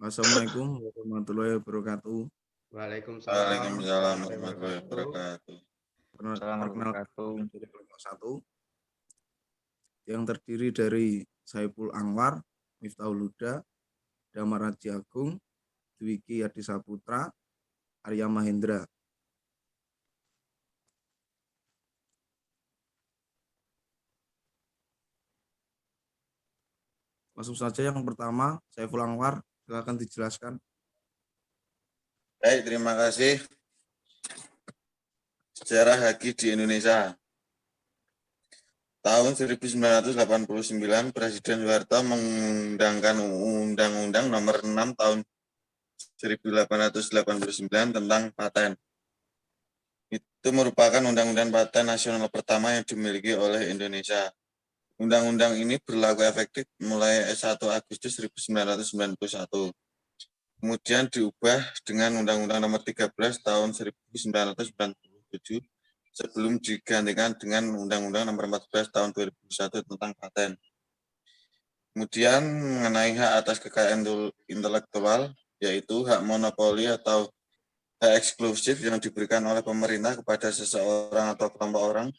Assalamualaikum warahmatullahi wabarakatuh. Waalaikumsalam Waalaikumsalam warahmatullahi warahmatullahi wabarakatuh. wabarakatuh. Perkenalkan wabarakatuh. dari kelompok 1 yang terdiri dari Saiful Anwar, Miftahul Huda, Damar Haji Agung, Dwiki Adisaputra, Arya Mahendra. Langsung saja yang pertama, Saiful Anwar, silakan dijelaskan. Baik, terima kasih. Sejarah haji di Indonesia. Tahun 1989, Presiden Soeharto mengundangkan Undang-Undang Nomor 6 Tahun 1889 tentang paten. Itu merupakan undang-undang paten nasional pertama yang dimiliki oleh Indonesia. Undang-undang ini berlaku efektif mulai 1 Agustus 1991. Kemudian diubah dengan Undang-Undang Nomor 13 Tahun 1997 sebelum digantikan dengan Undang-Undang Nomor 14 Tahun 2001 tentang paten. Kemudian mengenai hak atas kekayaan intelektual, yaitu hak monopoli atau hak eksklusif yang diberikan oleh pemerintah kepada seseorang atau kelompok orang,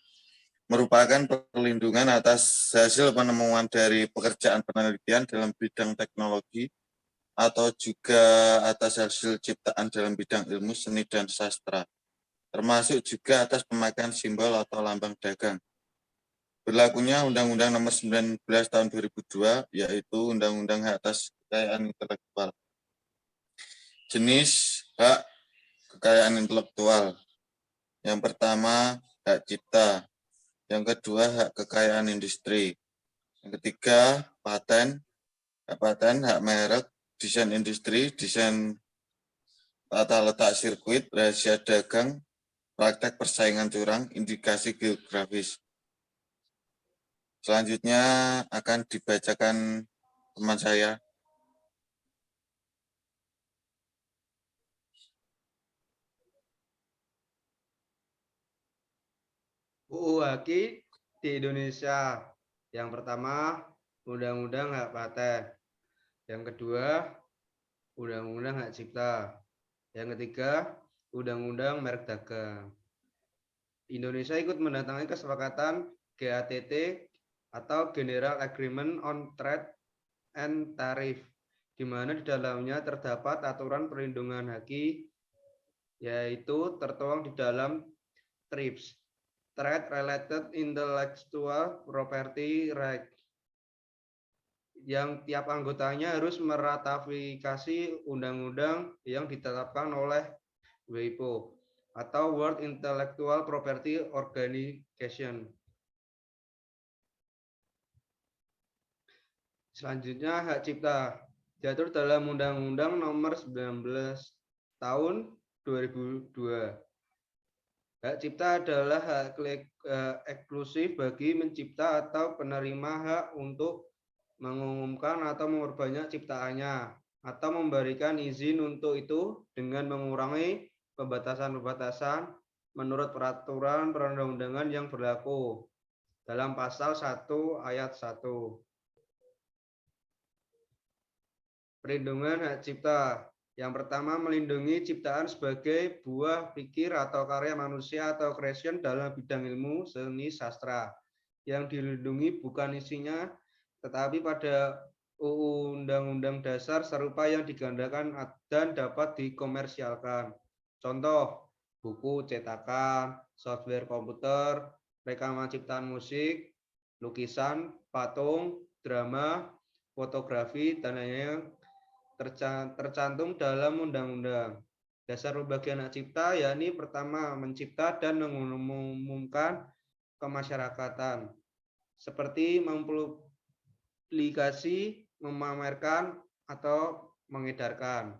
merupakan perlindungan atas hasil penemuan dari pekerjaan penelitian dalam bidang teknologi atau juga atas hasil ciptaan dalam bidang ilmu, seni, dan sastra, termasuk juga atas pemakaian simbol atau lambang dagang. Berlakunya Undang-Undang Nomor 19 Tahun 2002, yaitu Undang-Undang Hak Atas Kekayaan Intelektual. Jenis hak kekayaan intelektual. Yang pertama, hak cipta. Yang kedua, hak kekayaan industri. Yang ketiga, paten. Hak paten, hak merek, desain industri, desain tata letak sirkuit, rahasia dagang, praktek persaingan curang, indikasi geografis. Selanjutnya akan dibacakan teman saya. UU Haki di Indonesia. Yang pertama, Undang-Undang Hak Paten. Yang kedua, Undang-Undang Hak Cipta. Yang ketiga, Undang-Undang Merek Dagang. Indonesia ikut menandatangani kesepakatan GATT atau General Agreement on Trade and Tariff, di mana di dalamnya terdapat aturan perlindungan haki, yaitu tertuang di dalam TRIPS, Trade Related Intellectual Property Right, yang tiap anggotanya harus meratifikasi undang-undang yang ditetapkan oleh WIPO atau World Intellectual Property Organization. Selanjutnya, hak cipta diatur dalam Undang-Undang Nomor 19 Tahun 2002. Hak cipta adalah hak eksklusif bagi mencipta atau penerima hak untuk mengumumkan atau memperbanyak ciptaannya atau memberikan izin untuk itu dengan mengurangi pembatasan-pembatasan menurut peraturan perundang-undangan yang berlaku dalam pasal 1 ayat 1. Perlindungan hak cipta. Yang pertama, melindungi ciptaan sebagai buah pikir atau karya manusia atau creation dalam bidang ilmu, seni, sastra. Yang dilindungi bukan isinya, tetapi pada Undang-Undang Dasar serupa yang digandakan dan dapat dikomersialkan. Contoh, buku cetakan, software komputer, rekaman ciptaan musik, lukisan, patung, drama, fotografi, dan lainnya tercantum dalam undang-undang. Dasar pembagian hak cipta yakni pertama, mencipta dan mengumumkan kemasyarakatan, seperti mempublikasi, memamerkan, atau mengedarkan.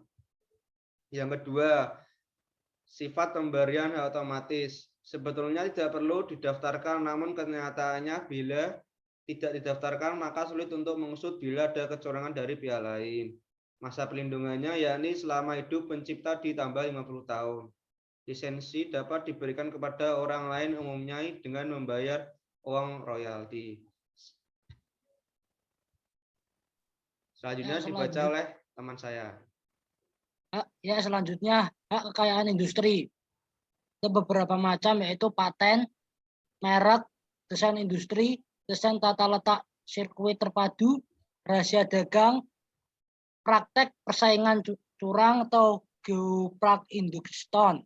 Yang kedua, sifat pemberian hak otomatis. Sebetulnya tidak perlu didaftarkan, namun kenyataannya bila tidak didaftarkan maka sulit untuk mengusut bila ada kecurangan dari pihak lain. Masa pelindungannya yakni selama hidup pencipta ditambah 50 tahun. Lisensi dapat diberikan kepada orang lain umumnya dengan membayar uang royalti. Selanjutnya dibaca oleh teman saya. Ya, selanjutnya hak kekayaan industri. Ada beberapa macam, yaitu paten, merek, desain industri, desain tata letak sirkuit terpadu, rahasia dagang, praktek persaingan curang atau geopark induction.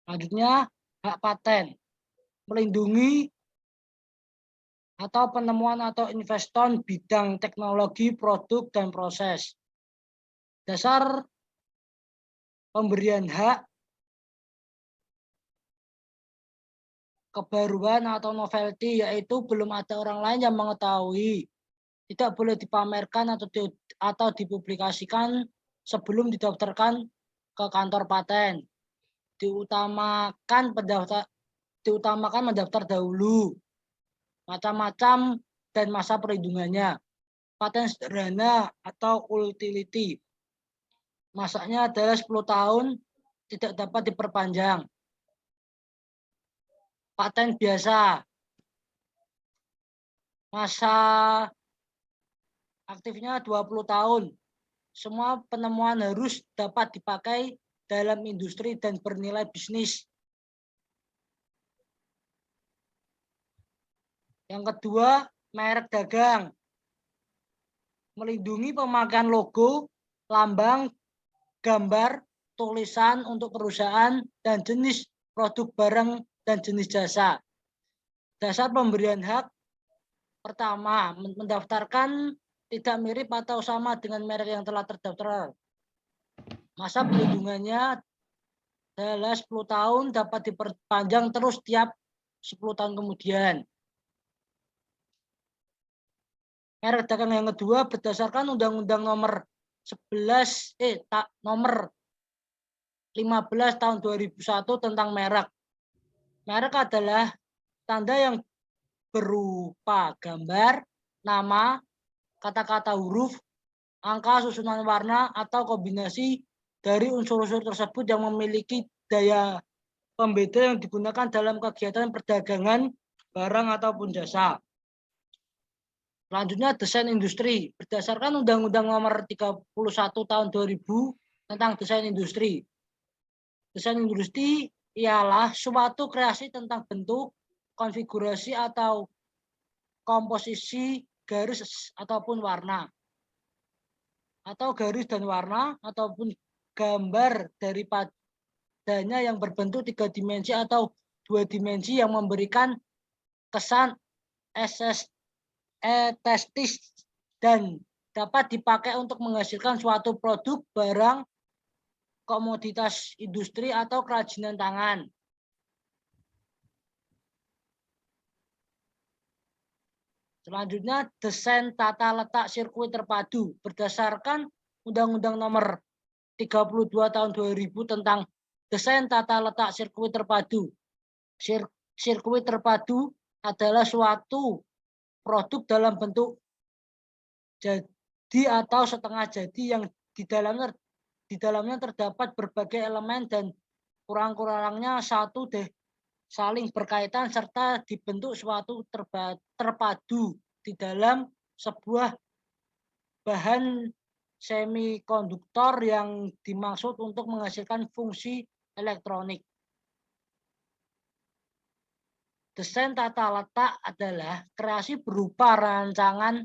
Selanjutnya hak paten, melindungi atau penemuan atau investor bidang teknologi, produk, dan proses. Dasar pemberian hak kebaruan atau novelty, yaitu belum ada orang lain yang mengetahui, tidak boleh dipamerkan atau dipublikasikan sebelum didaftarkan ke kantor paten. Diutamakan mendaftar dahulu. Macam-macam dan masa perlindungannya. Paten sederhana atau utility. Masanya adalah 10 tahun, tidak dapat diperpanjang. Paten biasa. Masa aktifnya 20 tahun. Semua penemuan harus dapat dipakai dalam industri dan bernilai bisnis. Yang kedua, merek dagang. Melindungi pemakaian logo, lambang, gambar, tulisan untuk perusahaan, dan jenis produk barang dan jenis jasa. Dasar pemberian hak pertama, mendaftarkan tidak mirip atau sama dengan merek yang telah terdaftar. Masa perlindungannya adalah 10 tahun, dapat diperpanjang terus tiap 10 tahun kemudian. Merek dagang yang kedua berdasarkan Undang-Undang nomor 15 tahun 2001 tentang merek. Merek adalah tanda yang berupa gambar, nama, kata-kata huruf, angka, susunan warna, atau kombinasi dari unsur-unsur tersebut yang memiliki daya pembeda yang digunakan dalam kegiatan perdagangan barang ataupun jasa. Selanjutnya, desain industri. Berdasarkan Undang-Undang nomor 31 tahun 2000 tentang desain industri. Desain industri ialah suatu kreasi tentang bentuk, konfigurasi, atau komposisi garis ataupun warna. Atau garis dan warna, ataupun gambar daripadanya yang berbentuk 3 dimensi atau 2 dimensi yang memberikan kesan estetis dan dapat dipakai untuk menghasilkan suatu produk, barang, komoditas industri, atau kerajinan tangan. Selanjutnya, desain tata letak sirkuit terpadu. Berdasarkan Undang-Undang nomor 32 tahun 2000 tentang desain tata letak sirkuit terpadu. Sirkuit terpadu adalah suatu produk dalam bentuk jadi atau setengah jadi yang di dalamnya terdapat berbagai elemen dan kurang-kurangnya satu saling berkaitan serta dibentuk suatu terpadu di dalam sebuah bahan semikonduktor yang dimaksud untuk menghasilkan fungsi elektronik. Desain tata letak adalah kreasi berupa rancangan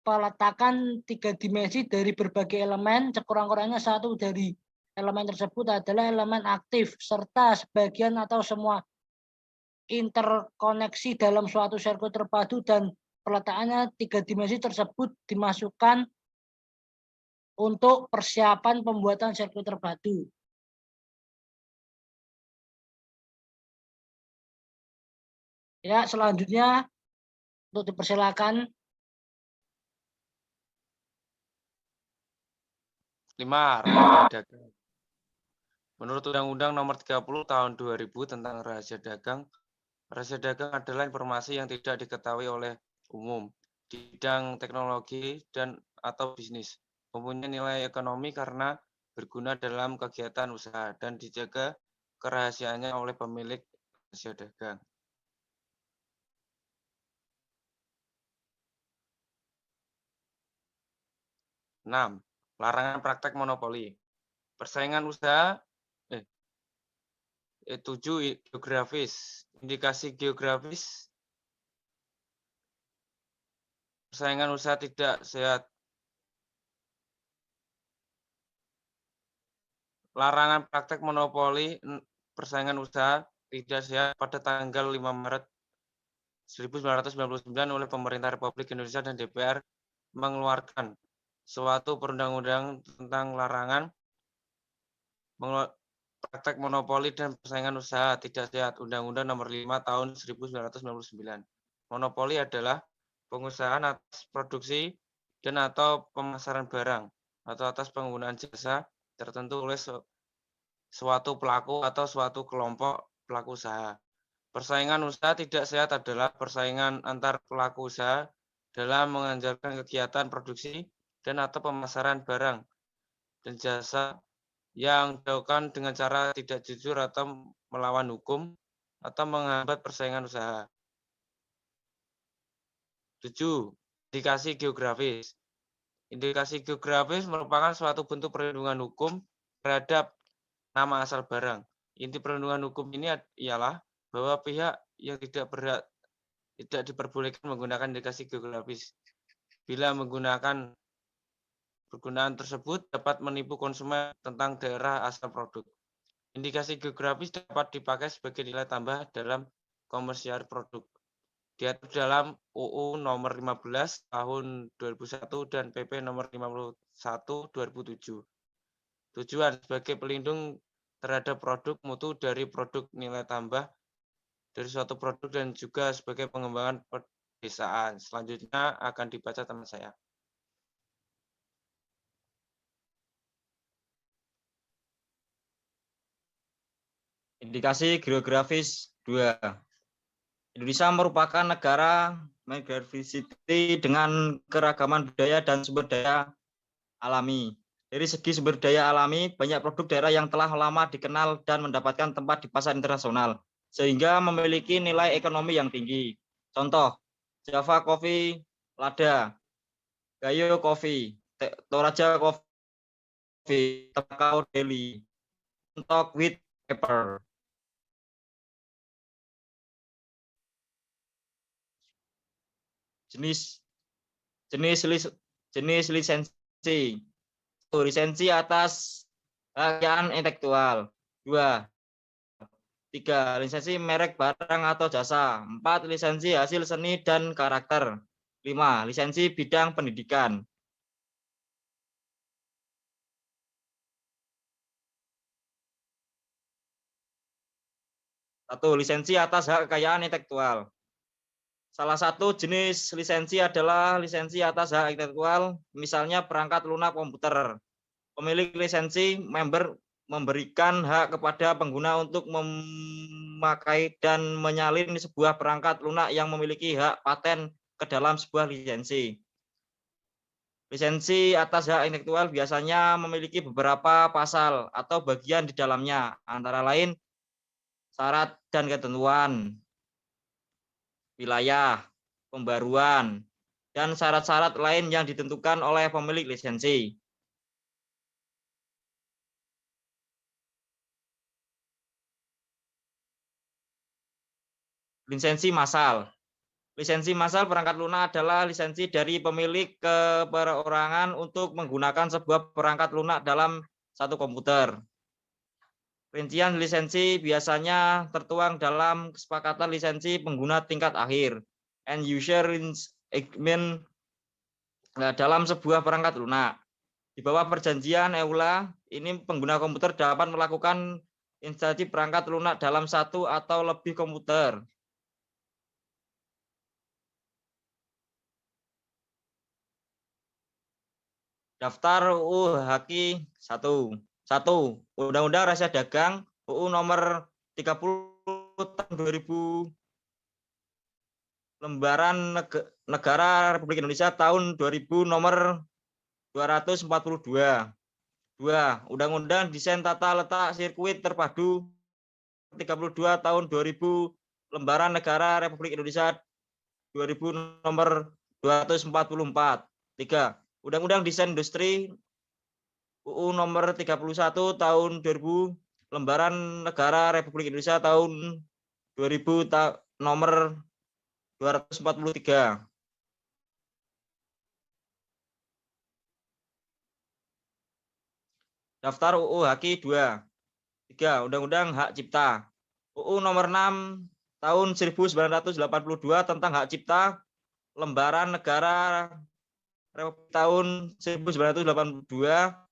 peletakan 3 dimensi dari berbagai elemen, sekurang-kurangnya satu dari elemen tersebut adalah elemen aktif, serta sebagian atau semua interkoneksi dalam suatu sirkuit terpadu, dan peletakannya 3 dimensi tersebut dimasukkan untuk persiapan pembuatan sirkuit terpadu. Ya, selanjutnya untuk dipersilakan. 5. Rahasia dagang. Menurut Undang-Undang nomor 30 tahun 2000 tentang rahasia dagang adalah informasi yang tidak diketahui oleh umum di bidang teknologi dan atau bisnis, mempunyai nilai ekonomi karena berguna dalam kegiatan usaha dan dijaga kerahasiaannya oleh pemilik rahasia dagang. Enam, Larangan praktek monopoli. Persaingan usaha 7 geografis. Indikasi geografis. Persaingan usaha tidak sehat. Larangan praktek monopoli persaingan usaha tidak sehat pada tanggal 5 Maret 1999 oleh Pemerintah Republik Indonesia dan DPR mengeluarkan suatu perundang-undangan tentang larangan praktek monopoli dan persaingan usaha tidak sehat, Undang-Undang Nomor 5 Tahun 1999. Monopoli adalah pengusahaan atas produksi dan atau pemasaran barang atau atas penggunaan jasa tertentu oleh suatu pelaku atau suatu kelompok pelaku usaha. Persaingan usaha tidak sehat adalah persaingan antar pelaku usaha dalam mengajarkan kegiatan produksi dan atau pemasaran barang dan jasa yang dilakukan dengan cara tidak jujur atau melawan hukum atau menghambat persaingan usaha. 7. Indikasi geografis. Indikasi geografis merupakan suatu bentuk perlindungan hukum terhadap nama asal barang. Inti perlindungan hukum ini ialah bahwa pihak yang tidak diperbolehkan menggunakan indikasi geografis bila penggunaan tersebut dapat menipu konsumen tentang daerah asal produk. Indikasi geografis dapat dipakai sebagai nilai tambah dalam komersial produk. Diatur dalam UU Nomor 15 Tahun 2001 dan PP Nomor 51 2007. Tujuan sebagai pelindung terhadap produk mutu dari produk nilai tambah dari suatu produk dan juga sebagai pengembangan pedesaan. Selanjutnya akan dibaca teman saya. Indikasi geografis 2. Indonesia merupakan negara megadiversity dengan keragaman budaya dan sumber daya alami. Dari segi sumber daya alami, banyak produk daerah yang telah lama dikenal dan mendapatkan tempat di pasar internasional, sehingga memiliki nilai ekonomi yang tinggi. Contoh, Java Coffee, Lada, Gayo Coffee, Toraja Coffee, Tembakau Deli, Mentok Wheat Paper. Jenis lisensi. Lisensi atas kekayaan intelektual. 2. 3. Lisensi merek barang atau jasa. 4. Lisensi hasil seni dan karakter. 5. Lisensi bidang pendidikan. 1. Lisensi atas hak kekayaan intelektual. Salah satu jenis lisensi adalah lisensi atas hak intelektual, misalnya perangkat lunak komputer. Pemilik lisensi memberikan hak kepada pengguna untuk memakai dan menyalin sebuah perangkat lunak yang memiliki hak paten ke dalam sebuah lisensi. Lisensi atas hak intelektual biasanya memiliki beberapa pasal atau bagian di dalamnya, antara lain syarat dan ketentuan, wilayah, pembaruan, dan syarat-syarat lain yang ditentukan oleh pemilik lisensi. Lisensi massal. Lisensi massal perangkat lunak adalah lisensi dari pemilik ke perorangan untuk menggunakan sebuah perangkat lunak dalam satu komputer. Rincian lisensi biasanya tertuang dalam kesepakatan lisensi pengguna tingkat akhir, end user agreement, dalam sebuah perangkat lunak. Di bawah perjanjian EULA, ini pengguna komputer dapat melakukan instalasi perangkat lunak dalam satu atau lebih komputer. Daftar UU Haki 1. 1. Undang-Undang Rahasia Dagang UU Nomor 30 Tahun 2000 Lembaran Negara Republik Indonesia Tahun 2000 Nomor 242. 2. Undang-Undang Desain Tata Letak Sirkuit Terpadu 32 Tahun 2000 Lembaran Negara Republik Indonesia 2000 Nomor 244. 3. Undang-Undang Desain Industri UU nomor 31 tahun 2000 Lembaran Negara Republik Indonesia tahun 2000 nomor 243. Daftar UU HAKI 2. 3. Undang-Undang Hak Cipta. UU nomor 6 tahun 1982 tentang hak cipta, Lembaran Negara Republik tahun 1982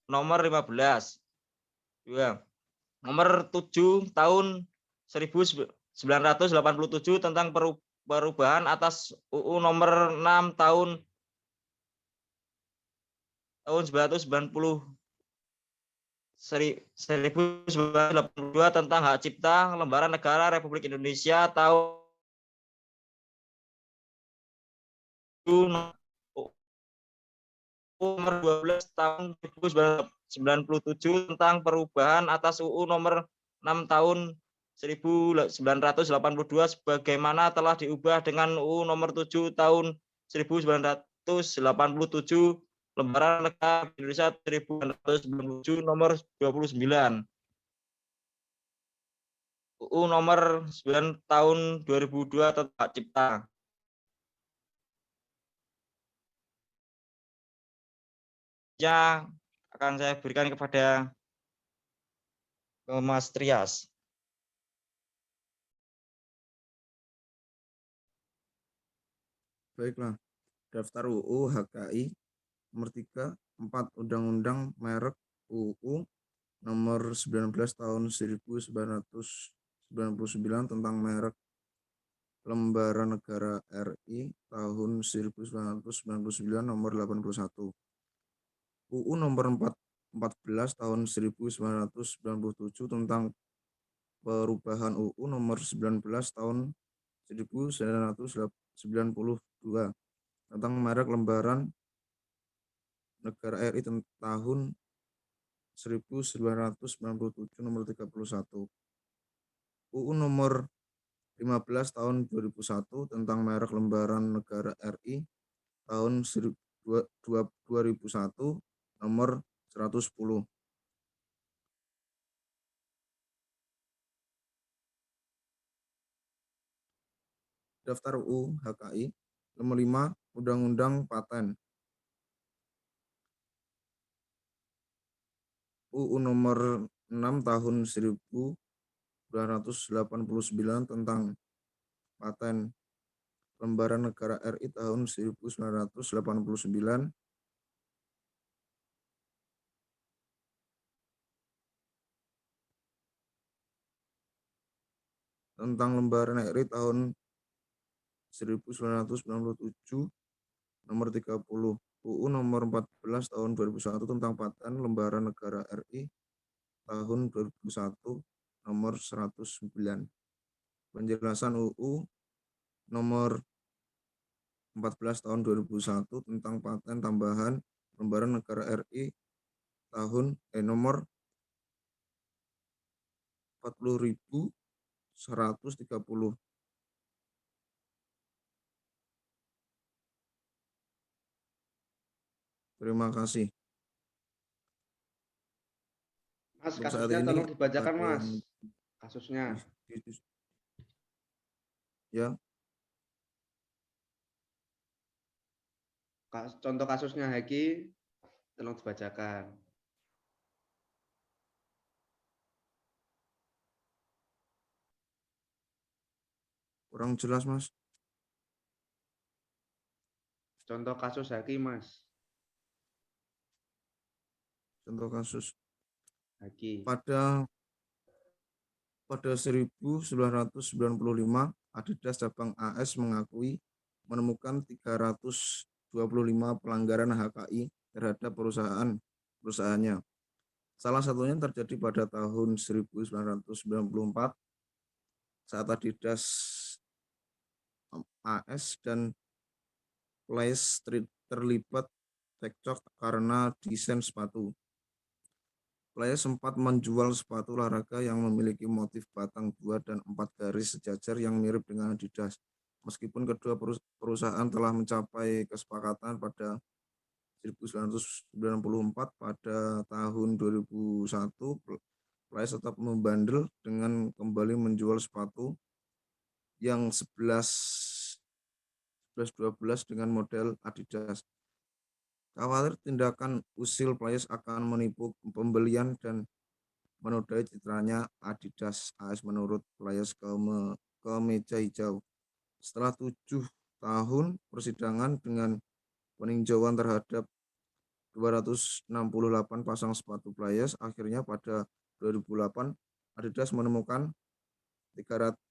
nomor 15. 2. Nomor 7 tahun 1987 tentang perubahan atas UU nomor 6 tahun 1982 tentang hak cipta, Lembaran Negara Republik Indonesia tahun nomor 12 tahun 1997 tentang perubahan atas UU nomor 6 tahun 1982 sebagaimana telah diubah dengan UU nomor 7 tahun 1987 Lembaran Negara Indonesia 1997 nomor 29. UU nomor 9 tahun 2002 tentang hak cipta. Ya, akan saya berikan kepada Mas Trias. Baiklah, daftar UU HKI nomor 3, 4 Undang-Undang Merek UU nomor 19 tahun 1999 tentang merek, Lembaran Negara RI tahun 1999 nomor 81. UU nomor 14 tahun 1997 tentang perubahan UU nomor 19 tahun 1992 tentang merek Lembaran Negara RI tahun 1997 nomor 31. UU nomor 15 tahun 2001 tentang merek Lembaran Negara RI tahun 2001 nomor 110. Daftar UU HKI nomor 5 Undang-Undang Paten. UU nomor 6 tahun 1989 tentang Paten, Lembaran Negara RI tahun 1989 tentang Lembaran RI tahun 1997 nomor 30. UU nomor 14 tahun 2001 tentang Paten, Lembaran Negara RI tahun 2001 nomor 109. Penjelasan UU nomor 14 tahun 2001 tentang paten tambahan Lembaran Negara RI tahun nomor 40.130. Terima kasih. Mas, Untuk saat kasusnya ini tolong dibacakan, ada Mas. yang Kasusnya. Ya, Contoh kasusnya Haki, tolong dibacakan. kurang jelas, Mas. Contoh kasus Haki, Mas. Contoh kasus. Haki. Pada 1995, Adidas cabang AS mengakui menemukan 325 pelanggaran HKI terhadap perusahaannya. Salah satunya terjadi pada tahun 1994 saat Adidas AS dan Place terlibat cekcok karena desain sepatu. Playa sempat menjual sepatu olahraga yang memiliki motif batang 2 dan 4 garis sejajar yang mirip dengan Adidas. Meskipun kedua perusahaan telah mencapai kesepakatan pada 1994 pada tahun 2001 Players tetap membandel dengan kembali menjual sepatu yang 11-12 dengan model Adidas. Khawatir tindakan usil Players akan menipu pembelian dan menodai citranya Adidas AS menurut Players ke meja hijau. Setelah 7 tahun persidangan dengan peninjauan terhadap 268 pasang sepatu Players, akhirnya pada 2008 Adidas menemukan 305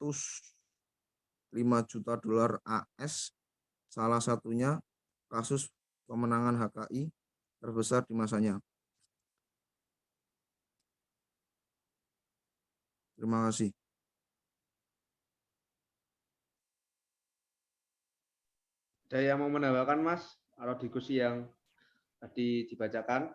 juta dolar AS, salah satunya kasus pemenangan HKI terbesar di masanya. Terima kasih. Ada yang mau menambahkan, Mas, kalau diskusi yang tadi dibacakan?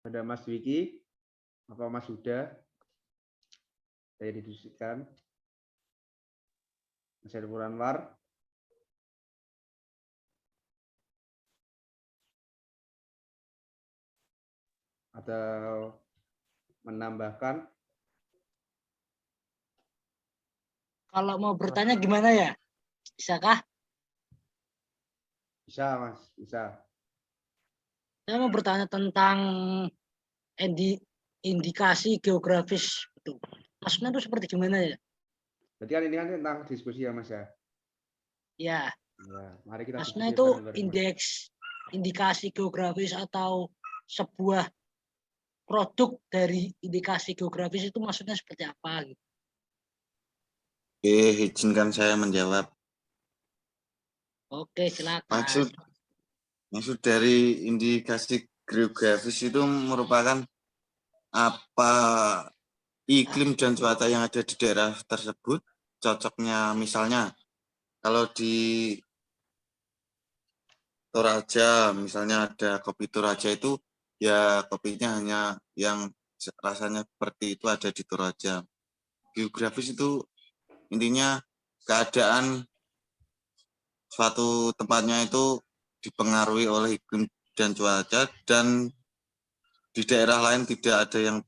Ada Mas Wiki, apa Mas Huda? Saya didiskusikan. Mas Herfur Anwar. Atau menambahkan? Kalau mau bertanya gimana ya? Bisakah? Bisa, Mas, bisa. Saya mau bertanya tentang indikasi geografis itu. Maksudnya itu seperti gimana ya? Berarti kan ini kan tentang diskusi ya, Mas ya? Ya, Ya, mari kita maksudnya diskusi itu bareng-bareng. indikasi geografis atau sebuah produk dari indikasi geografis itu maksudnya seperti apa gitu. Oke, izinkan saya menjawab. Oke, silakan. Maksud dari indikasi geografis itu merupakan apa iklim dan cuaca yang ada di daerah tersebut, cocoknya misalnya kalau di Toraja, misalnya ada kopi Toraja itu, ya kopinya hanya yang rasanya seperti itu ada di Toraja. Geografis itu intinya keadaan suatu tempatnya itu dipengaruhi oleh iklim dan cuaca, dan di daerah lain tidak ada yang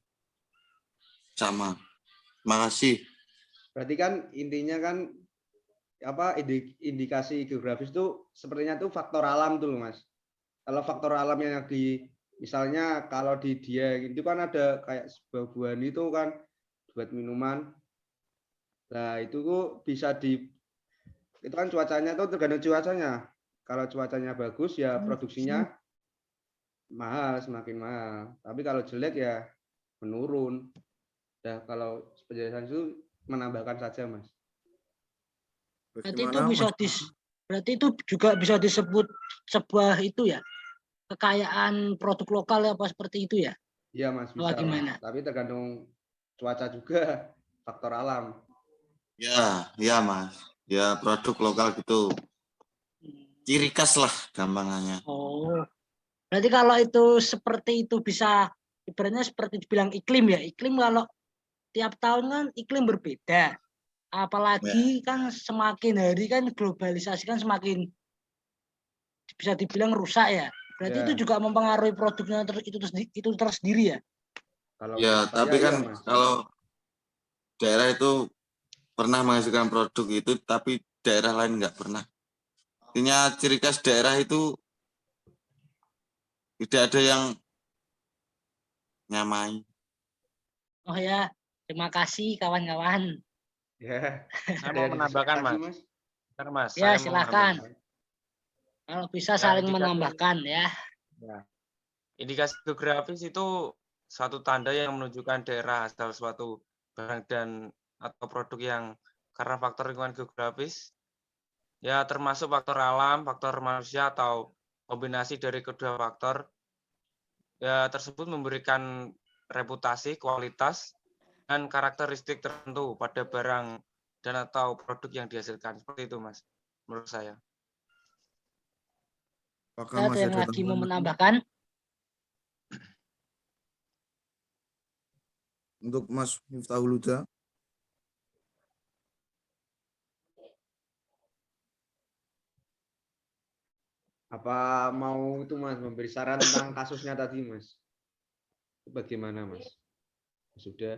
sama. Terima kasih. Berarti kan intinya kan apa indikasi geografis itu sepertinya tuh faktor alam tuh, Mas. Kalau faktor alam yang misalnya kalau di dia itu kan ada kayak sebuah buah itu kan buat minuman. Nah, itu kok bisa itu kan cuacanya tuh tergantung cuacanya. Kalau cuacanya bagus ya produksinya mahal, semakin mahal. Tapi kalau jelek ya menurun. Nah, kalau penjelasan itu menambahkan saja, Mas. Berarti itu Bagaimana, bisa Mas? berarti itu juga bisa disebut sebuah itu ya, kekayaan produk lokal apa seperti itu ya? Iya, Mas, Wah, bisa, Mas. gimana? Tapi tergantung cuaca juga, faktor alam. Ya Mas. Ya produk lokal gitu. Ciri khas lah gampangannya. Oh, berarti kalau itu seperti itu bisa ibaratnya seperti dibilang iklim ya. Iklim kalau tiap tahun kan iklim berbeda. Apalagi kan semakin hari kan globalisasi kan semakin bisa dibilang rusak ya. Berarti Ya, itu juga mempengaruhi produknya itu tersendiri ya. kalau Ya, menurut saya tapi iya, kan Mas. kalau daerah itu pernah menghasilkan produk itu, tapi daerah lain nggak pernah. Artinya ciri khas daerah itu tidak ada yang nyamai. Oh ya, terima kasih kawan-kawan. Ya, Saya ada mau yang menambahkan, lagi, Mas. Mas? Bentar, Mas. Ya, Saya mau silakan. menambahkan. Kalau bisa Ya, saling menambahkan ya. indikasi geografis itu suatu tanda yang menunjukkan daerah asal suatu barang dan atau produk yang karena faktor lingkungan geografis, ya termasuk faktor alam, faktor manusia, atau kombinasi dari kedua faktor, ya tersebut memberikan reputasi, kualitas, dan karakteristik tertentu pada barang dan atau produk yang dihasilkan. Seperti itu, Mas, menurut saya. Apakah Ada masih yang ada lagi mau tambahan lagi? menambahkan? Untuk Mas Miftahul Huda. Apa mau itu Mas memberi saran tentang kasusnya tadi Mas? Bagaimana Mas? Sudah.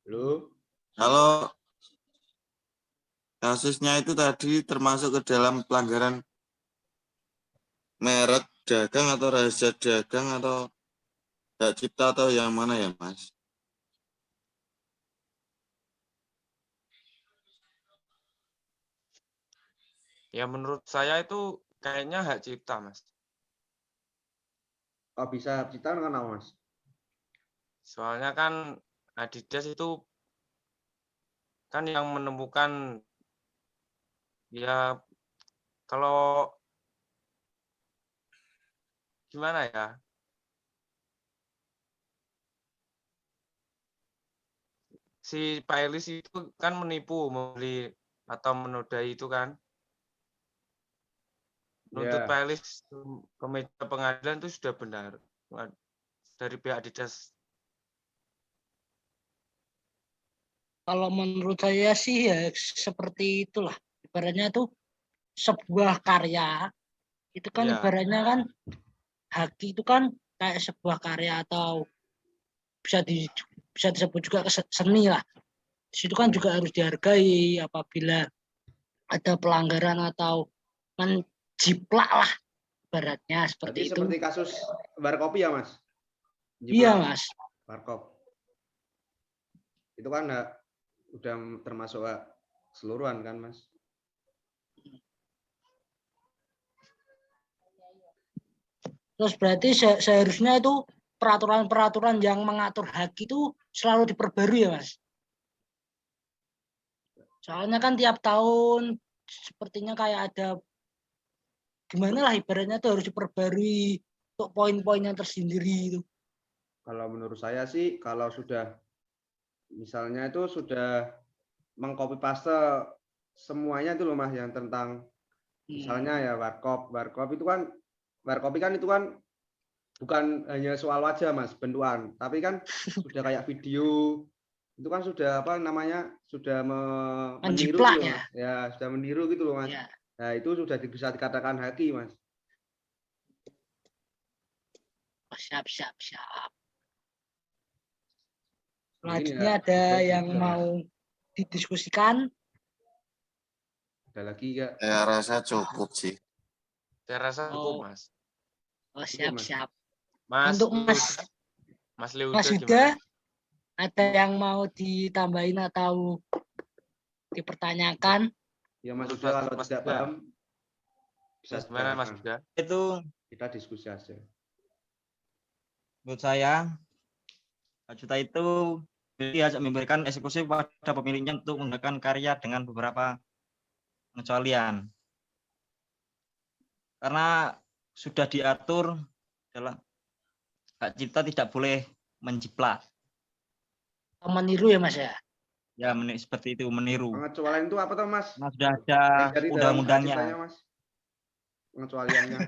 Halo? Kalau kasusnya itu tadi termasuk ke dalam pelanggaran merek dagang atau rahasia dagang atau hak cipta atau yang mana ya, Mas? Ya menurut saya itu kayaknya hak cipta, Mas. Oh bisa cita kenapa Mas? Soalnya kan Adidas itu kan yang menemukan, ya kalau gimana ya, si Pak Elis itu kan menipu, membeli atau menodai itu kan. Nuntut Ya. Pak Elis ke meja pengadilan itu sudah benar dari pihak Adidas. Kalau menurut saya sih ya seperti itulah. Ibaratnya tuh sebuah karya itu kan Iya, ibaratnya kan haki itu kan kayak sebuah karya atau bisa di bisa disebut juga seni lah. Di situ kan juga harus dihargai apabila ada pelanggaran atau menjiplak lah ibaratnya seperti Berarti itu. seperti kasus Warkopi ya Mas? Iya Jiplak. Mas. Warkop. Itu kan udah termasuk keseluruhan kan Mas? Terus berarti seharusnya itu peraturan-peraturan yang mengatur hak itu selalu diperbarui ya Mas. Soalnya kan tiap tahun sepertinya kayak ada gimana lah ibaratnya tuh harus diperbarui untuk poin-poin yang tersendiri itu. Kalau menurut saya sih kalau sudah misalnya itu sudah mengcopy paste semuanya itu loh Mas yang tentang misalnya ya warkop itu kan warkopi kan itu kan bukan hanya soal wajah Mas bentukan tapi kan sudah kayak video itu kan sudah apa namanya sudah meniru Menjiplak gitu loh ya. Mas ya sudah meniru gitu loh Mas Ya. nah itu sudah bisa dikatakan haki Mas. Oh, siap. Mungkin Selanjutnya ya ada sudah yang gitu Mas. mau didiskusikan. Ada lagi ya Saya rasa cukup sih. saya rasa cukup, Oh, Mas. cukup Mas. siap. Mas Untuk Liuda, Mas Liuda Yuda gimana? ada yang mau ditambahin atau dipertanyakan? Ya Mas Menurut sudah kalau Mas tidak Yuda, paham bisa gimana Mas ditanyakan. Yuda? Itu Kita diskusi aja. menurut saya hak cipta itu dia memberikan eksekusi pada pemiliknya untuk menggunakan karya dengan beberapa pengecualian. Karena sudah diatur dalam hak cipta tidak boleh menjiplak. Meniru ya Mas ya? Ya, seperti itu meniru. Pengecualian itu apa tuh Mas? Nah, sudah ada Yang dari dalam hak ciptanya undang-undangnya. Mas. Pengecualiannya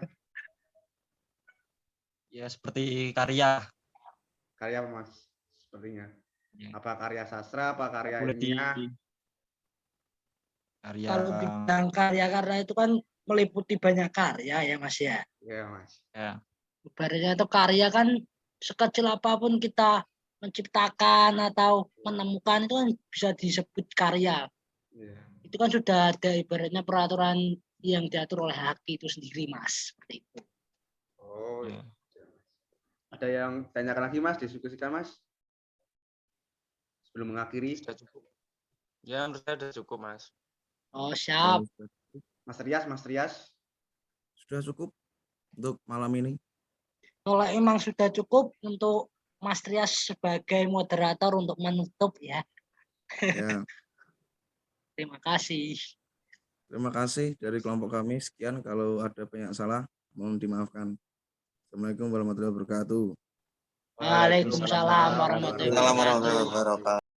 Ya, seperti karya. karya apa Mas? Sepertinya. Ya, Apa karya sastra, apa karya boleh di ilmiah? karya. Kalau bidang karya karena itu kan meliputi banyak karya ya Mas ya. Ya Mas. Ya, Ibaratnya itu karya kan sekecil apapun kita menciptakan atau menemukan itu kan bisa disebut karya. Ya. Itu kan sudah ada ibaratnya peraturan yang diatur oleh haki itu sendiri Mas. Seperti itu. Oh. ya. Ada yang tanyakan lagi Mas, diskusikan Mas. Sebelum mengakhiri. Sudah cukup. Ya, menurut saya sudah cukup, Mas. Oh siap. Mas Rias. Sudah cukup untuk malam ini. Kalau emang sudah cukup untuk Mas Trias sebagai moderator untuk menutup ya. Ya, Terima kasih. terima kasih dari kelompok kami. Sekian, kalau ada banyak salah mohon dimaafkan. Assalamualaikum warahmatullahi wabarakatuh. Waalaikumsalam warahmatullahi Assalamualaikum wabarakatuh. warahmatullahi wabarakatuh.